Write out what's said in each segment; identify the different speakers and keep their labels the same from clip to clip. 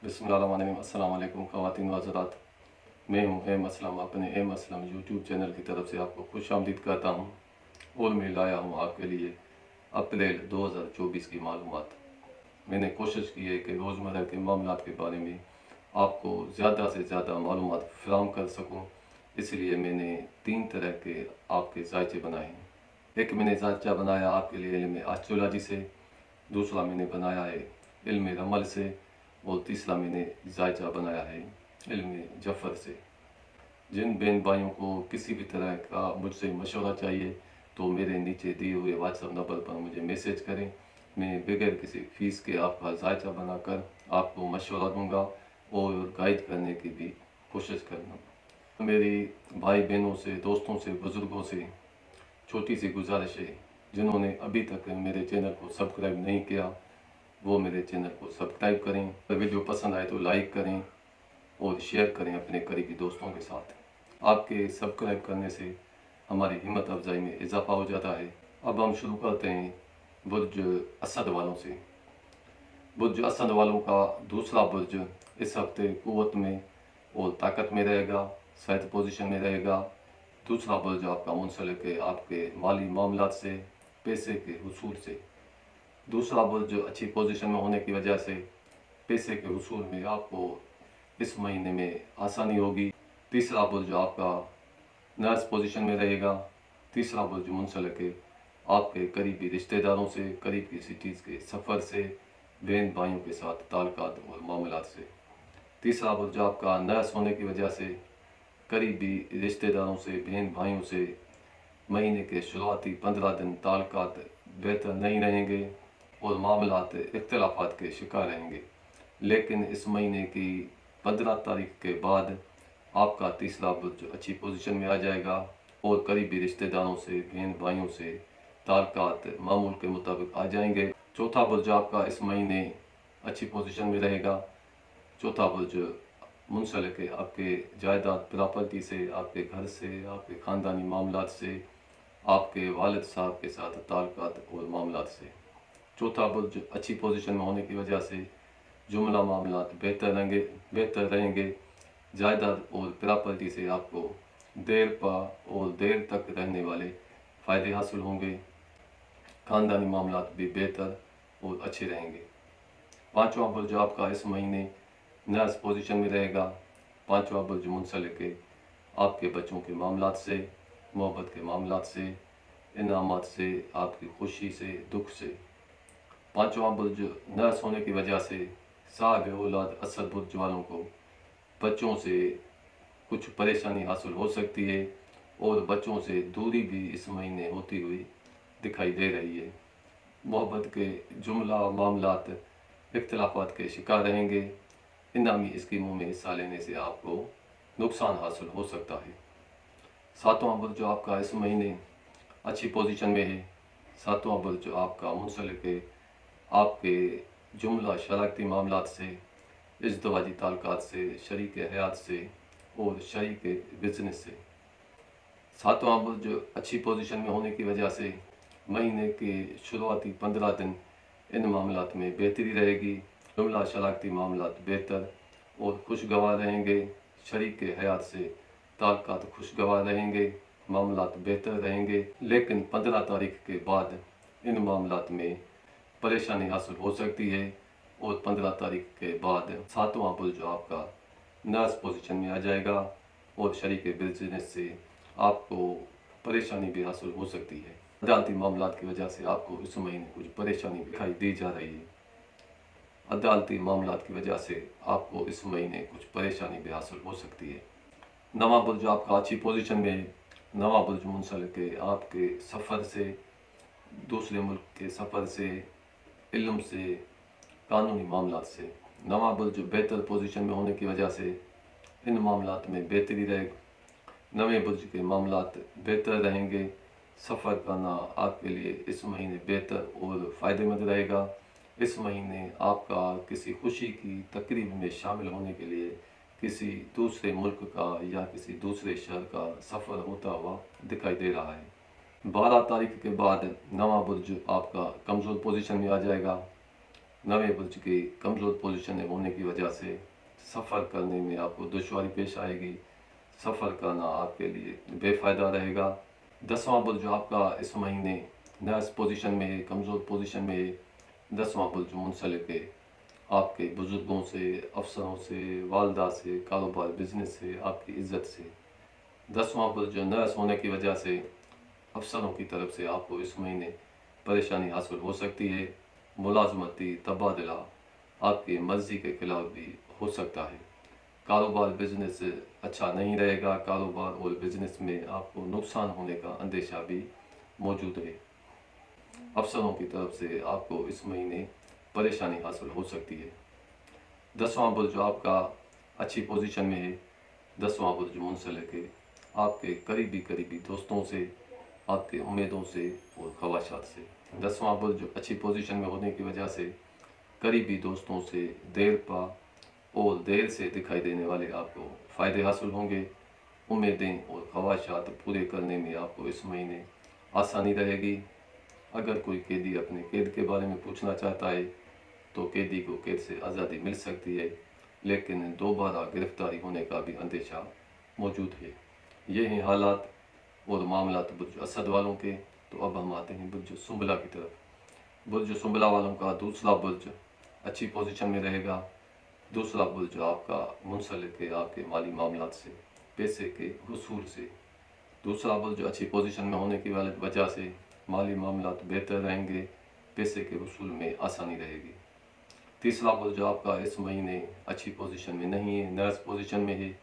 Speaker 1: बिस्मिल्लाहिर्रहमानिर्रहीम। अस्सलाम वालेकुम ख़वातीन व हज़रात। मैं हूँ एम असलम, अपने एम असलम यूट्यूब चैनल की तरफ से आपको खुश आमदीद करता हूँ और मैं लाया हूँ आपके लिए अप्रैल 2024 की मालूमात। मैंने कोशिश की है कि रोज़मर्रा के मामलात के बारे में आपको ज़्यादा से ज़्यादा मालूमात फराहम कर सकूँ, इसलिए मैंने 3 तरह के आपके जायचे बनाए हैं। एक मैंने जायचा बनाया आपके लिए इल्म एस्ट्रोलॉजी से, दूसरा मैंने बनाया है इल्म रमल से और तीसरा मैंने जायचा बनाया है इल्म जफ़र से। जिन बहन भाइयों को किसी भी तरह का मुझसे मशवरा चाहिए तो मेरे नीचे दिए हुए व्हाट्सएप नंबर पर मुझे मैसेज करें। मैं बगैर किसी फ़ीस के आपका जायचा बनाकर आपको मशवरा दूंगा और गाइड करने की भी कोशिश करूँगा। मेरी भाई बहनों से, दोस्तों से, बुज़ुर्गों से छोटी सी गुजारिश है, जिन्होंने अभी तक मेरे चैनल को सब्सक्राइब नहीं किया वो मेरे चैनल को सब्सक्राइब करें। अगर वीडियो पसंद आए तो लाइक करें और शेयर करें अपने करीबी दोस्तों के साथ। आपके सब्सक्राइब करने से हमारी हिम्मत अफजाई में इजाफा हो जाता है। अब हम शुरू करते हैं बुर्ज असद वालों से। बुर्ज असद वालों का दूसरा बुर्ज इस हफ्ते कुव्वत में और ताकत में रहेगा, सेहत पोजीशन में रहेगा। दूसरा बुर्ज आपका मुंसलिक है आपके माली मामलात से, पैसे के हुसूल से। दूसरा बुर्ज अच्छी पोजीशन में होने की वजह से पैसे के हुसूल में आपको इस महीने में आसानी होगी। तीसरा बुर्ज आपका नर्स पोजीशन में रहेगा। तीसरा बुर्ज मुंसलिक है आपके करीबी रिश्तेदारों से, करीब की सिटीज़ के सफ़र से, बहन भाइयों के साथ ताल्लुकात और मामलात से। तीसरा बुर्ज आपका नर्स होने की वजह से करीबी रिश्तेदारों से, बहन भाइयों से महीने के शुरुआती 15 दिन ताल्लुकात बेहतर नहीं रहेंगे और मामलात इख्तिलाफात के शिकार रहेंगे। लेकिन इस महीने की 15 तारीख के बाद आपका तीसरा बुर्ज अच्छी पोजीशन में आ जाएगा और करीबी रिश्तेदारों से, बहन भाइयों से ताल्लुकात मामूल के मुताबिक आ जाएंगे। चौथा बुर्ज आपका इस महीने अच्छी पोजीशन में रहेगा। चौथा बुर्ज मुंसलिक है आपके जायदाद प्रॉपर्टी से, आपके घर से, आपके ख़ानदानी मामलात से, आपके वालिद साहब के साथ ताल्लुकात और मामलात से। चौथा बुर्ज अच्छी पोजीशन में होने की वजह से जुमला मामलात बेहतर रहेंगे। जायदाद और प्रॉपर्टी से आपको देर पा और देर तक रहने वाले फ़ायदे हासिल होंगे। ख़ानदानी मामलात भी बेहतर और अच्छे रहेंगे। पाँचवा बुर्ज आपका इस महीने नर्स पोजीशन में रहेगा। पाँचवा बुर्ज मुंसलिक है आपके बच्चों के मामलात से, मोहब्बत के मामलात से, इनामात से, आपकी खुशी से, दुख से। पाँचवा बुर्ज नर्स होने की वजह से साहब औलाद असद बुर्ज वालों को बच्चों से कुछ परेशानी हासिल हो सकती है और बच्चों से दूरी भी इस महीने होती हुई दिखाई दे रही है। मोहब्बत के जुमला मामलात इख्तिलाफात के शिकार रहेंगे। इनामी स्कीमों में हिस्सा लेने से आपको नुकसान हासिल हो सकता है। सातवां बुर्ज आपका इस महीने अच्छी पोजीशन में है। सातवां बुर्ज आपका मुंसलिक है आपके जुमला शराकती मामलात से, इज़्दवाजी ताल्लुकात से, शरीक हयात से और शरीक बिजनेस से। सातवां बुर्ज अच्छी पोजीशन में होने की वजह से महीने के शुरुआती 15 दिन इन मामलात में बेहतरी रहेगी। जुमला शराकती मामलात बेहतर और खुशगवार रहेंगे। शरीक हयात से ताल्लुकात खुशगवार रहेंगे, मामलात बेहतर रहेंगे। लेकिन 15 तारीख के बाद इन मामलात में परेशानी हासिल हो सकती है और 15 तारीख के बाद सातवां बुर्ज आपका नर्स पोजीशन में आ जाएगा और शरीक बिजनेस से आपको परेशानी भी हासिल हो सकती है। अदालती मामलात की वजह से आपको इस महीने कुछ परेशानी दिखाई दी जा रही है। अदालती मामलात की वजह से आपको इस महीने कुछ परेशानी भी हासिल हो सकती है। नवा बुर्ज आपका अच्छी पोजीशन में है। नवा बुर्ज मुंसलिक है आपके सफ़र से, दूसरे मुल्क के सफ़र से, इल्म से, कानूनी मामलात से। नवा बुर्ज बेहतर पोजीशन में होने की वजह से इन मामलात में बेहतरी रहेगी। नवे बुर्ज के मामलात बेहतर रहेंगे। सफ़र करना आपके लिए इस महीने बेहतर और फ़ायदेमंद रहेगा। इस महीने आपका किसी खुशी की तकरीब में शामिल होने के लिए किसी दूसरे मुल्क का या किसी दूसरे शहर का सफ़र होता हुआ दिखाई दे रहा है। 12 तारीख के बाद नवा बुर्ज आपका कमज़ोर पोजीशन में आ जाएगा। नवे बुर्ज की कमज़ोर पोजीशन में होने की वजह से सफ़र करने में आपको दुश्वारी पेश आएगी। सफ़र करना आपके लिए बेफ़ायदा रहेगा। 10वां बुर्ज आपका इस महीने नर्स पोजीशन में है, कमज़ोर पोजीशन में है। 10वां बुर्ज मुंसलिक है आपके बुज़ुर्गों से, अफसरों से, वालदा से, कारोबार बिजनेस से, आपकी इज़्ज़त से। 10वां बुर्ज नर्स होने की वजह से अफसरों की तरफ से आपको इस महीने परेशानी हासिल हो सकती है। मुलाजमती तबादला आपकी मर्ज़ी के खिलाफ भी हो सकता है। कारोबार बिजनेस अच्छा नहीं रहेगा। कारोबार और बिजनेस में आपको नुकसान होने का अंदेशा भी मौजूद है। अफसरों की तरफ से आपको इस महीने परेशानी हासिल हो सकती है। 10वां बुर्ज आपका अच्छी पोजीशन में है। 10वां बुर्ज मुंसलिक है आपके करीबी दोस्तों से, आपके उम्मीदों से और ख्वाहिशात से। 10वां बुर्ज अच्छी पोजीशन में होने की वजह से करीबी दोस्तों से देर पा और देर से दिखाई देने वाले आपको फ़ायदे हासिल होंगे। उम्मीदें और ख्वाहिशात पूरे करने में आपको इस महीने आसानी रहेगी। अगर कोई कैदी अपने कैद के बारे में पूछना चाहता है तो कैदी को कैद से आज़ादी मिल सकती है, लेकिन दोबारा गिरफ्तारी होने का भी अंदेशा मौजूद है। ये हैं हालात और मामलात बुर्ज असद वालों के। तो अब हम आते हैं बुर्ज सुंबला की तरफ। बुर्ज सुंबला वालों का दूसरा बुर्ज अच्छी पोजीशन में रहेगा। दूसरा बुर्ज आपका मुंसलिक है आपके माली मामलात से, पैसे के हुसूल से। दूसरा बुर्ज अच्छी पोजीशन में होने की वजह से माली मामलात बेहतर रहेंगे, पैसे के हुसूल में आसानी रहेगी। तीसरा बुर्ज आपका इस महीने अच्छी पोजीशन में नहीं है, नर्स पोजीशन में है।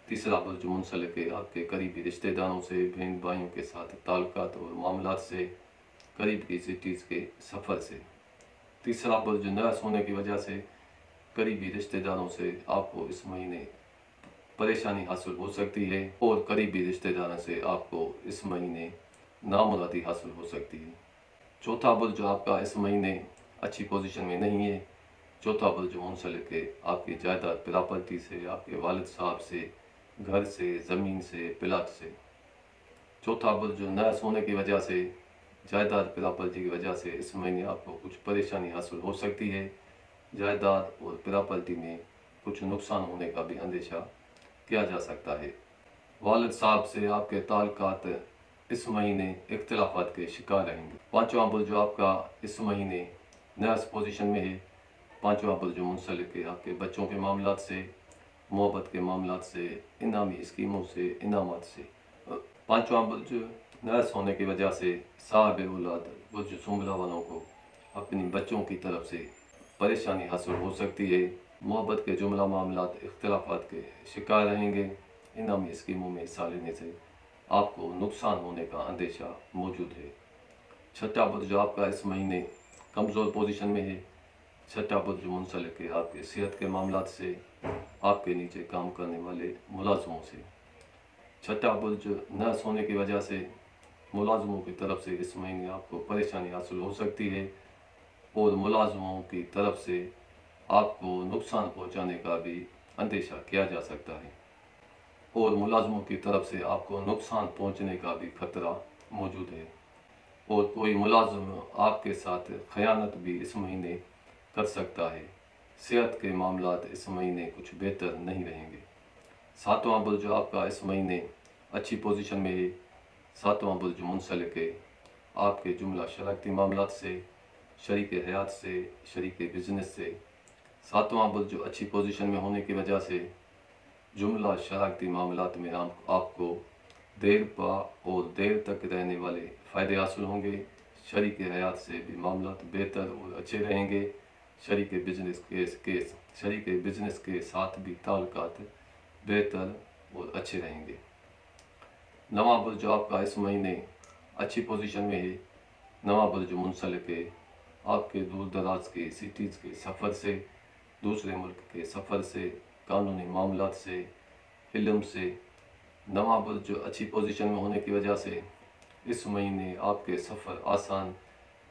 Speaker 1: तीसरा बुर्ज मुंसलिक है आपके करीबी रिश्तेदारों से, बहन भाइयों के साथ ताल्लुकात और मामलात से, करीब की सिटीज़ के सफ़र से। तीसरा बुर्ज नर्स होने की वजह से करीबी रिश्तेदारों से आपको इस महीने परेशानी हासिल हो सकती है और करीबी रिश्तेदारों से आपको इस महीने नामुरादी हासिल हो सकती है। चौथा बुर्ज आपका इस महीने अच्छी पोजीशन में नहीं है। चौथा बुर्ज मुंसलिक है आपकी जायदाद प्रॉपर्टी से, आपके वालिद साहब से, घर से, ज़मीन से, प्लाट से। चौथा बुर्ज नर्स होने की वजह से, जायदाद प्रॉपर्टी की वजह से इस महीने आपको कुछ परेशानी हासिल हो सकती है। जायदाद और प्रॉपर्टी में कुछ नुकसान होने का भी अंदेशा किया जा सकता है। वालिद साहब से आपके ताल्लुकात इस महीने इख्तिलाफात के शिकार रहेंगे। पाँचवां बुर्ज आपका इस महीने नर्स पोजीशन में है। पाँचवां बुर्ज मुंसलिक है आपके बच्चों के मामलात से, मोहब्बत के मामलात से, इनामी स्कीमों से, इनामात से। पाँचवां बुर्ज नर्स होने की वजह से साहिब औलाद बुर्ज सुंबला वालों को अपनी बच्चों की तरफ से परेशानी हासिल हो सकती है। मोहब्बत के जुमला मामलात इख्तिलाफात के शिकार रहेंगे। इनामी स्कीमों में हिस्सा लेने से आपको नुकसान होने का अंदेशा मौजूद है। छठा बुर्ज आपका इस महीने कमज़ोर पोजीशन में है। छठा बुर्ज मुंसलिक है आपके सेहत के मामलात से, आपके नीचे काम करने वाले मुलाजमों से। छठा बुर्ज नर्स होने की वजह से मुलाजमों की तरफ से इस महीने आपको परेशानी हासिल हो सकती है और मुलाजमों की तरफ से आपको नुकसान पहुंचाने का भी अंदेशा किया जा सकता है और मुलाजमों की तरफ से आपको नुकसान पहुंचने का भी खतरा मौजूद है और कोई मुलाजम आपके साथ खयानत भी इस महीने कर सकता है। सेहत के मामलात इस महीने कुछ बेहतर नहीं रहेंगे। सातवां बुर्ज आपका इस महीने अच्छी पोजीशन में है। सातवां बुर्ज मुंसलिक है आपके जुमला शराकती मामलात से, शरीक हयात से, शरीक बिजनेस से। सातवां बुर्ज अच्छी पोजीशन में होने की वजह से जुमला शराकती मामलात में आपको देर पा और देर तक रहने वाले फ़ायदे हासिल होंगे। शरीक हयात से भी मामलात बेहतर और अच्छे रहेंगे। शरीक बिजनेस के साथ भी ताल्लुकात बेहतर और अच्छे रहेंगे। नवां बुर्ज आपका इस महीने अच्छी पोजीशन में है। नवां बुर्ज मुंसलिक है आपके दूर दराज के सिटीज़ के सफ़र से, दूसरे मुल्क के सफ़र से, कानूनी मामलात से, इल्म से। नवां बुर्ज अच्छी पोजीशन में होने की वजह से इस महीने आपके सफ़र आसान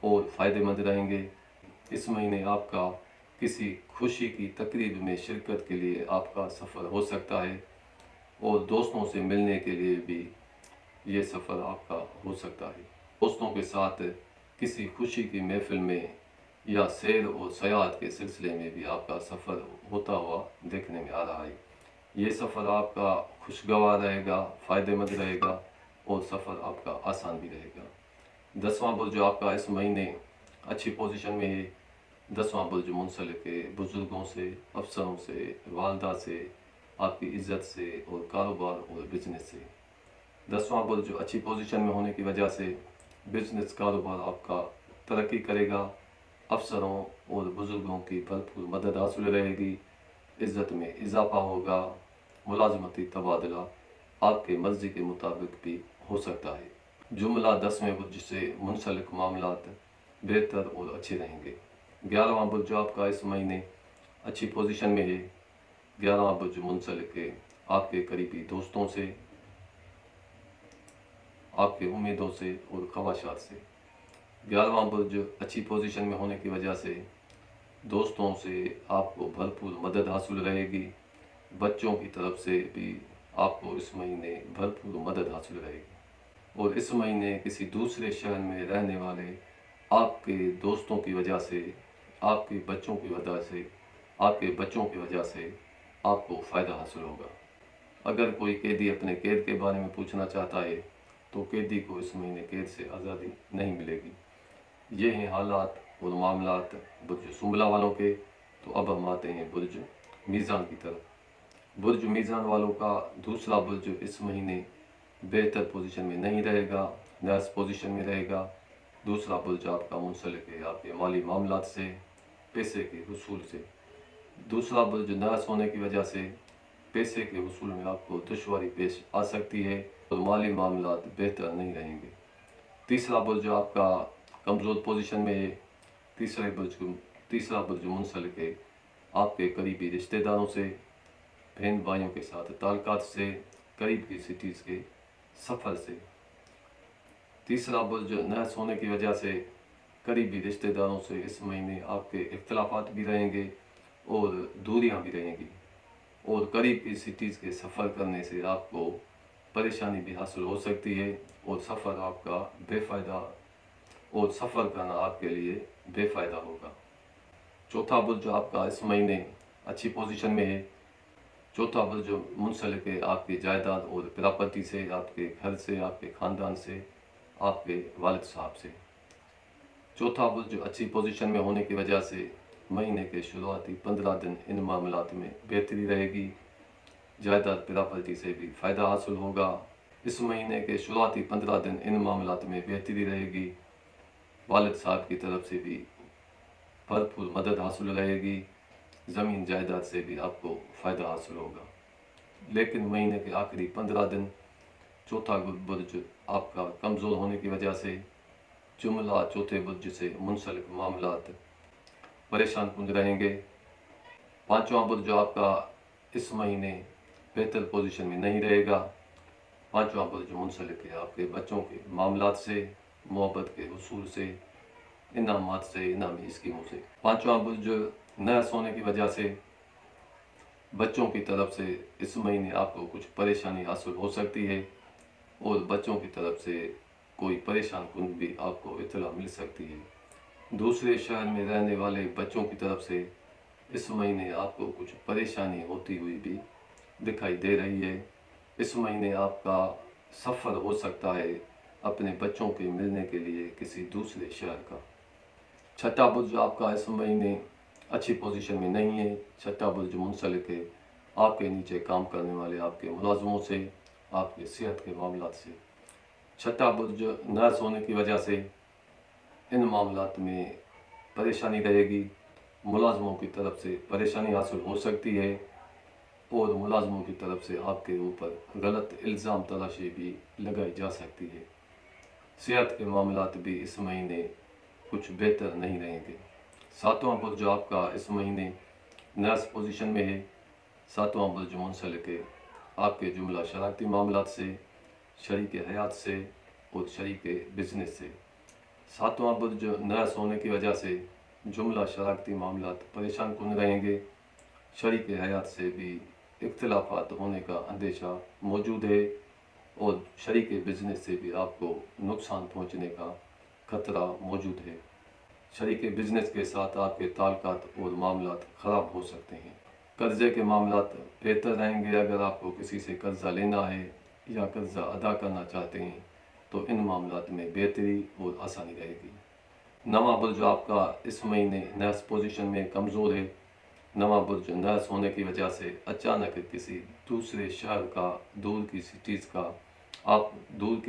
Speaker 1: और फ़ायदेमंद रहेंगे। इस महीने आपका किसी खुशी की तकरीब में शिरकत के लिए आपका सफ़र हो सकता है और दोस्तों से मिलने के लिए भी ये सफ़र आपका हो सकता है। दोस्तों के साथ किसी खुशी की महफिल में या सैर और सयाहत के सिलसिले में भी आपका सफ़र होता हुआ देखने में आ रहा है। ये सफ़र आपका खुशगवार रहेगा, फ़ायदेमंद रहेगा और सफ़र आपका आसान भी रहेगा। 10वां बुर्ज आपका इस महीने अच्छी पोजीशन में है। 10वां बुर्ज मुंसलिक है बुज़ुर्गों से, अफसरों से, वालदा से, आपकी इज़्ज़त से और कारोबार और बिजनेस से। 10वां बुर्ज अच्छी पोजीशन में होने की वजह से बिजनेस कारोबार आपका तरक्की करेगा, अफसरों और बुज़ुर्गों की भरपूर मदद हासिल रहेगी, इज़्ज़त में इजाफा होगा, मुलाजमती तबादला आपके मर्ज़ी के मुताबिक भी हो सकता है। जुमला 10वें बुर्ज से मुंसलिक मामलात बेहतर और अच्छे रहेंगे। 11वां बुर्ज आपका इस महीने अच्छी पोजीशन में है। 11वां बुर्ज मुंसलिक है आपके करीबी दोस्तों से, आपके उम्मीदों से और ख्वाहिशात से। 11वां बुर्ज अच्छी पोजीशन में होने की वजह से दोस्तों से आपको भरपूर मदद हासिल रहेगी, बच्चों की तरफ से भी आपको इस महीने भरपूर मदद हासिल रहेगी। और इस महीने किसी दूसरे शहर में रहने वाले आपके दोस्तों की वजह से, आपके बच्चों की वजह से, आपके बच्चों की वजह से आपको फ़ायदा हासिल होगा। अगर कोई कैदी अपने कैद के बारे में पूछना चाहता है तो कैदी को इस महीने कैद से आज़ादी नहीं मिलेगी। ये हैं हालात और मामलात बुर्ज सुंबला वालों के। तो अब हम आते हैं बुर्ज मीज़ान की तरफ। बुर्ज मीज़ान वालों का दूसरा बुर्ज इस महीने बेहतर पोजीशन में नहीं रहेगा, नर्स पोजीशन में रहेगा। दूसरा बुर्ज आपका मुंसलिक है आपके माली मामलात से, पैसे के वसूल से। दूसरा बुर्ज नर्स होने की वजह से पैसे के वसूल में आपको दुश्वारी पेश आ सकती है और माली मामलात बेहतर नहीं रहेंगे। तीसरा बुर्ज आपका कमज़ोर पोजीशन में है। तीसरा बुर्ज मुंसलिक है आपके करीबी रिश्तेदारों से, बहन भाइयों के साथ ताल्लुकात से, करीब की सिटीज़ के सफ़र से। तीसरा बुर्ज नहस होने की वजह से करीबी रिश्तेदारों से इस महीने आपके इख्तलाफात भी रहेंगे और दूरियां भी रहेंगी और करीब की सिटीज़ के सफ़र करने से आपको परेशानी भी हासिल हो सकती है और सफ़र आपका बेफ़ायदा और सफ़र करना आपके लिए बेफ़ायदा होगा। चौथा बुर्ज आपका इस महीने अच्छी पोजीशन में है। चौथा बुर्ज मुंसलिक है आपकी जायदाद और प्रॉपर्टी से, आपके घर से, आपके ख़ानदान से, आपके वालिद साहब से। चौथा बुर्ज अच्छी पोजीशन में होने की वजह से महीने के शुरुआती 15 दिन इन मामलात में बेहतरी रहेगी, जायदाद प्रॉपर्टी से भी फ़ायदा हासिल होगा। इस महीने के शुरुआती 15 दिन इन मामलात में बेहतरी रहेगी, वालिद साहब की तरफ से भी भरपूर मदद हासिल रहेगी, ज़मीन जायदाद से भी आपको फ़ायदा हासिल होगा। लेकिन महीने के आखिरी 15 दिन चौथा बुर्ज आपका कमज़ोर होने की वजह से जुमला चौथे बुर्ज से मुंसलिक मामलात परेशान कुन रहेंगे। पाँचवां बुर्ज आपका इस महीने बेहतर पोजीशन में नहीं रहेगा। पाँचवां बुर्ज मुंसलिक है आपके बच्चों के मामलात से, मोहब्बत के उसूल से, इनामात से, इनामी स्कीमों से। पाँचवां बुर्ज नया सोने की वजह से बच्चों की तरफ से इस महीने आपको कुछ परेशानी हासिल हो सकती है और बच्चों की तरफ से कोई परेशान कुन भी आपको इत्तला मिल सकती है। दूसरे शहर में रहने वाले बच्चों की तरफ से इस महीने आपको कुछ परेशानी होती हुई भी दिखाई दे रही है। इस महीने आपका सफ़र हो सकता है अपने बच्चों के मिलने के लिए किसी दूसरे शहर का। छठा बुर्ज आपका इस महीने अच्छी पोजीशन में नहीं है। छठा बुर्ज मुंसलिक है आपके नीचे काम करने वाले आपके मुलाजमों से, आपके सेहत के मामलात से। छठा बुर्ज नर्स होने की वजह से इन मामलात में परेशानी रहेगी, मुलाजमों की तरफ से परेशानी हासिल हो सकती है और मुलाजमों की तरफ से आपके ऊपर गलत इल्ज़ाम तराशी भी लगाई जा सकती है। सेहत के मामलात भी इस महीने कुछ बेहतर नहीं रहेंगे। सातवां बुर्ज आपका इस महीने नर्स पोजीशन में है। सातवां बुर्ज मुंसलिक है आपके जुमला शरारती मामलात से, शरीक हयात से और शरीक बिजनेस से। सातवां बुर्ज नर्स होने की वजह से जुमला शरारती मामलात परेशान कुन रहेंगे, शरीक हयात से भी इख्तलाफात होने का अंदेशा मौजूद है और शरीक बिजनेस से भी आपको नुकसान पहुंचने का खतरा मौजूद है। शरीक बिजनेस के साथ आपके ताल्लुकात और मामलात ख़राब हो सकते हैं। कर्ज़े के मामलात बेहतर रहेंगे। अगर आपको किसी से कर्ज़ा लेना है या कर्ज़ा अदा करना चाहते हैं तो इन मामलात में बेहतरी और आसानी रहेगी। नवा बुर्ज आपका इस महीने नर्स पोजीशन में कमज़ोर है। नवा बुर्ज नर्स होने की वजह से अचानक किसी दूसरे शहर का, दूर की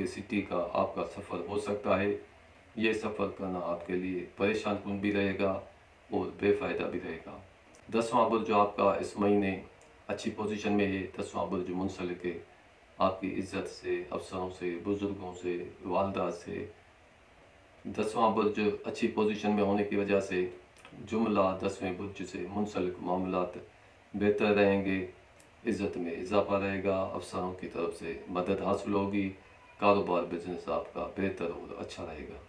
Speaker 1: सिटी का आपका सफ़र हो सकता है। ये सफ़र करना आपके लिए परेशान कुन भी रहेगा और बेफ़ायदा भी रहेगा। 10वां बुर्ज आपका इस महीने अच्छी पोजीशन में है। 10वां बुर्ज मुंसलिक है आपकी इज़्ज़त से, अफसरों से, बुज़ुर्गों से, वालदा से। 10वां बुर्ज अच्छी पोजीशन में होने की वजह से जुमला 10वें बुर्ज से मुंसलिक मामलात बेहतर रहेंगे। इज़्ज़त में इजाफा रहेगा। अफसरों की तरफ से मदद हासिल होगी। कारोबार बिजनेस आपका बेहतर और अच्छा रहेगा।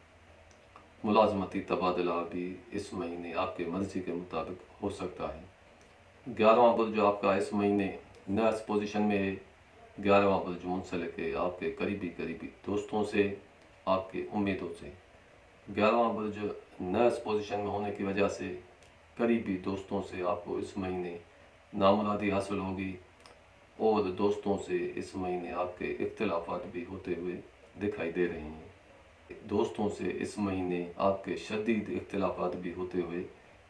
Speaker 1: मुलाजमती तबादला भी इस महीने आपके मर्जी के मुताबिक हो सकता है। 11वां बुर्ज आपका इस महीने नर्स पोजीशन में है। 11वां बुर्ज मुंसलिक है आपके करीबी दोस्तों से, आपके उम्मीदों से। 11वां बुर्ज नर्स पोजीशन में होने की वजह से करीबी दोस्तों से आपको इस महीने नामुरादी हासिल होगी और दोस्तों से इस महीने आपके इख्तिलाफात भी होते हुए दिखाई दे रहे हैं। दोस्तों से इस महीने आपके शदीद इख्तिलाफात भी होते हुए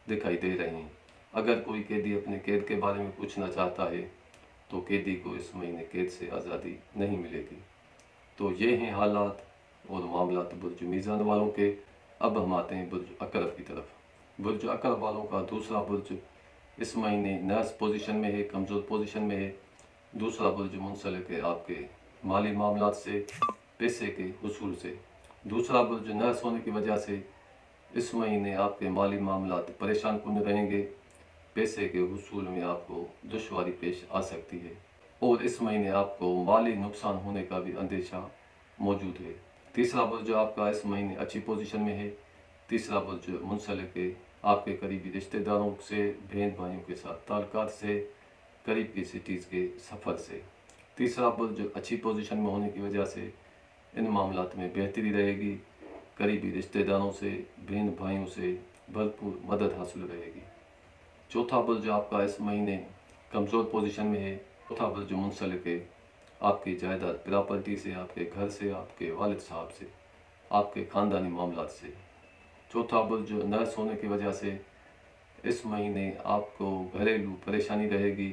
Speaker 1: दिखाई दे रहे हैं। अगर कोई कैदी अपने कैद के बारे में पूछना चाहता है तो कैदी को इस महीने कैद से आज़ादी नहीं मिलेगी। तो ये हैं हालात और मामलात बुर्ज मीज़ान वालों के। अब हम आते हैं बुर्ज अकरब की तरफ। बुर्ज अकरब वालों का दूसरा बुर्ज इस महीने नर्स पोजीशन में है, कमज़ोर पोजीशन में है। दूसरा बुर्ज मुंसलिक है आपके माली मामलात से, पैसे के हुसूल से। दूसरा बुर्ज नर्स होने की वजह से इस महीने आपके माली मामलात परेशान कुन रहेंगे। पैसे के हुसूल में आपको दुश्वारी पेश आ सकती है और इस महीने आपको माली नुकसान होने का भी अंदेशा मौजूद है। तीसरा बुर्ज आपका इस महीने अच्छी पोजीशन में है। तीसरा बुर्ज मुंसलिक है आपके करीबी रिश्तेदारों से, बहन भाइयों के साथ ताल्लुकात से, करीब की सिटीज़ के सफ़र से। तीसरा बुर्ज अच्छी पोजीशन में होने की वजह से इन मामलात में बेहतरी रहेगी। करीबी रिश्तेदारों से, बहन भाइयों से भरपूर मदद हासिल रहेगी। चौथा बुर्ज आपका इस महीने कमज़ोर पोजीशन में है। चौथा बुर्ज मुंसलिक है आपकी जायदाद, प्रॉपर्टी से, आपके घर से, आपके वालिद साहब से, आपके ख़ानदानी मामलात से। चौथा बुर्ज नर्स होने की वजह से इस महीने आपको घरेलू परेशानी रहेगी।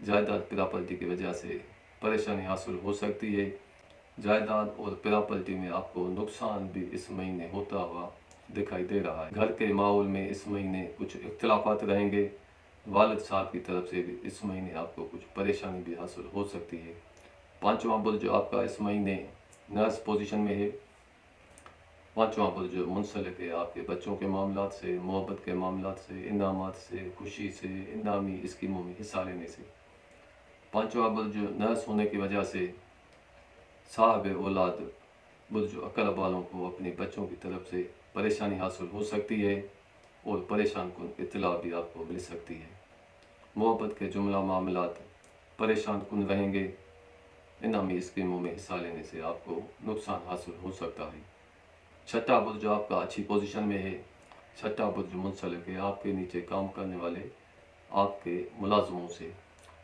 Speaker 1: जायदाद, प्रॉपर्टी की वजह से परेशानी हासिल हो सकती है। जायदाद और प्रॉपर्टी में आपको नुकसान भी इस महीने होता हुआ दिखाई दे रहा है। घर के माहौल में इस महीने कुछ इख्तिलाफात रहेंगे। वालिद साहब की तरफ से भी इस महीने आपको कुछ परेशानी भी हासिल हो सकती है। पाँचवां बुर्ज आपका इस महीने नर्स पोजीशन में है। पाँचवां बुर्ज मुंसलिक है आपके बच्चों के मामलात से, मोहब्बत के मामलात से, इनामात से, खुशी से, इनामी स्कीमों में हिस्सा लेने से। पाँचवां बुर्ज नर्स होने की वजह से साहब औलाद बुर्ज अकरब वालों को अपने बच्चों की तरफ से परेशानी हासिल हो सकती है और परेशान कुन इत्तला भी आपको मिल सकती है। मोहब्बत के जुमला मामलात परेशान कुन रहेंगे। इनामी स्कीमों में हिस्सा लेने से आपको नुकसान हासिल हो सकता है। छठा बुर्ज आपका अच्छी पोजीशन में है। छठा बुर्ज मुंसलिक है आपके नीचे काम करने वाले आपके मुलाजमों से।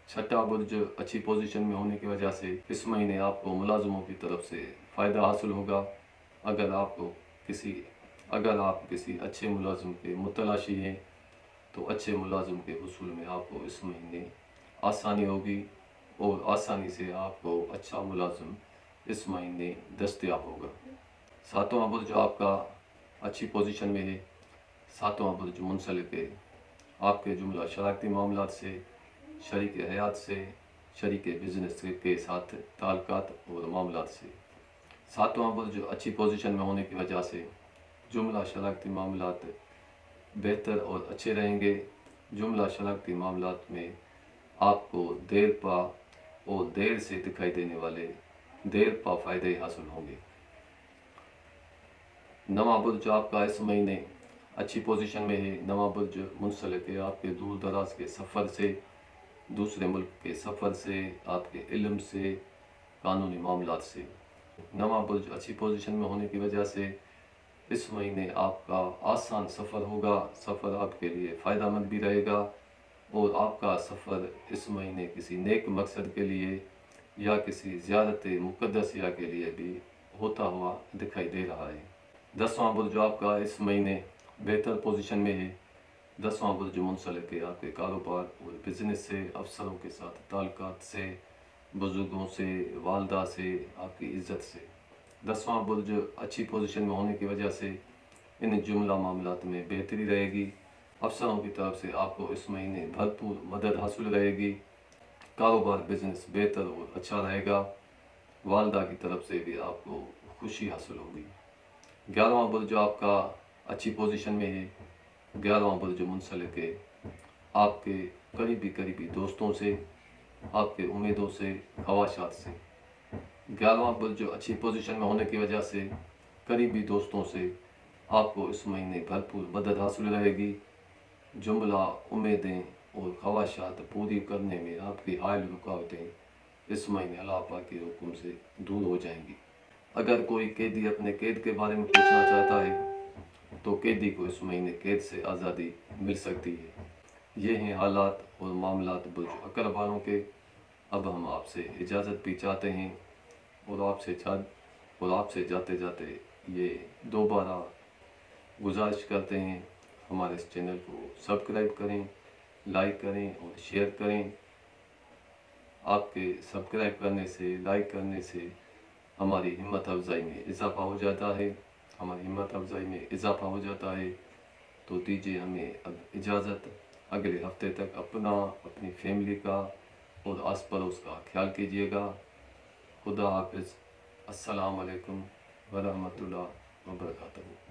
Speaker 1: छठा बुर्ज अच्छी पोजीशन में होने की वजह से इस महीने आपको मुलाजमों की तरफ से फ़ायदा हासिल होगा। अगर आप किसी अच्छे मुलाजिम के मुतलाशी हैं तो अच्छे मुलाजिम के हुसूल में आपको इस महीने आसानी होगी और आसानी से आपको अच्छा मुलाजिम इस महीने दस्तयाब होगा। सातवां बुर्ज आपका अच्छी पोजीशन में है। सातवां बुर्ज मुंसलिक है आपके जुमला शराकती मामलात से, शरीक हयात से, शरीक बिजनेस के साथ ताल्लुकात और मामलात से। सातवां बुर्ज अच्छी पोजीशन में होने की वजह से जुमला शराकती मामलात बेहतर और अच्छे रहेंगे। जुमला शराकती मामलात में आपको देर पा और देर से दिखाई देने वाले देर पा फ़ायदे हासिल होंगे। नवा बुर्ज आपका इस महीने अच्छी पोजीशन में है। नवा बुर्ज मुंसलिक है आपके दूर दराज के सफ़र से, दूसरे मुल्क के सफ़र से, आपके इल्म से, कानूनी मामलात से। नवा बुर्ज अच्छी पोजीशन में होने की वजह से اس مہینے آپ کا آسان سفر ہوگا، سفر آپ کے لیے فائدہ مند بھی رہے گا، اور آپ کا سفر اس مہینے کسی نیک مقصد کے لیے یا کسی زیارت مقدسیہ کے لیے بھی ہوتا ہوا دکھائی دے رہا ہے۔ 10واں برج آپ کا اس مہینے بہتر پوزیشن میں ہے۔ 10واں برج منسلک ہے آپ کے کاروبار اور بزنس سے، افسروں کے ساتھ تعلقات سے، بزرگوں سے، والدہ سے، آپ کی عزت سے۔ 10واں برج اچھی پوزیشن میں ہونے کی وجہ سے ان جملہ معاملات میں بہتری رہے گی۔ افسروں کی طرف سے آپ کو اس مہینے بھرپور مدد حاصل رہے گی۔ کاروبار بزنس بہتر اور اچھا رہے گا۔ والدہ کی طرف سے بھی آپ کو خوشی حاصل ہوگی۔ 11واں برج آپ کا اچھی پوزیشن میں ہے۔ 11واں برج منسلک ہے آپ کے قریبی دوستوں سے، آپ کے امیدوں سے، خواہشات سے۔ 11واں برج اچھی پوزیشن میں ہونے کی وجہ سے قریبی دوستوں سے آپ کو اس مہینے بھرپور مدد حاصل رہے گی۔ جملہ امیدیں اور خواہشات پوری کرنے میں آپ کی حائل رکاوٹیں اس مہینے اللہ پاک کے حکم سے دور ہو جائیں گی۔ اگر کوئی قیدی اپنے قید کے بارے میں پوچھنا چاہتا ہے تو قیدی کو اس مہینے قید سے آزادی مل سکتی ہے۔ یہ ہیں حالات اور معاملات برج عقرب والوں کے۔ اب ہم آپ سے اجازت بھی چاہتے ہیں، اور آپ سے جاتے جاتے یہ دوبارہ گزارش کرتے ہیں، ہمارے اس چینل کو سبسکرائب کریں، لائک کریں اور شیئر کریں۔ آپ کے سبسکرائب کرنے سے، لائک کرنے سے ہماری ہمت افزائی میں اضافہ ہو جاتا ہے، تو دیجیے ہمیں اب اجازت۔ اگلے ہفتے تک اپنا، اپنی فیملی کا اور آس پڑوس کا خیال کیجیے گا۔ خدا حافظ۔ السلام علیکم ورحمۃ اللہ وبرکاتہ۔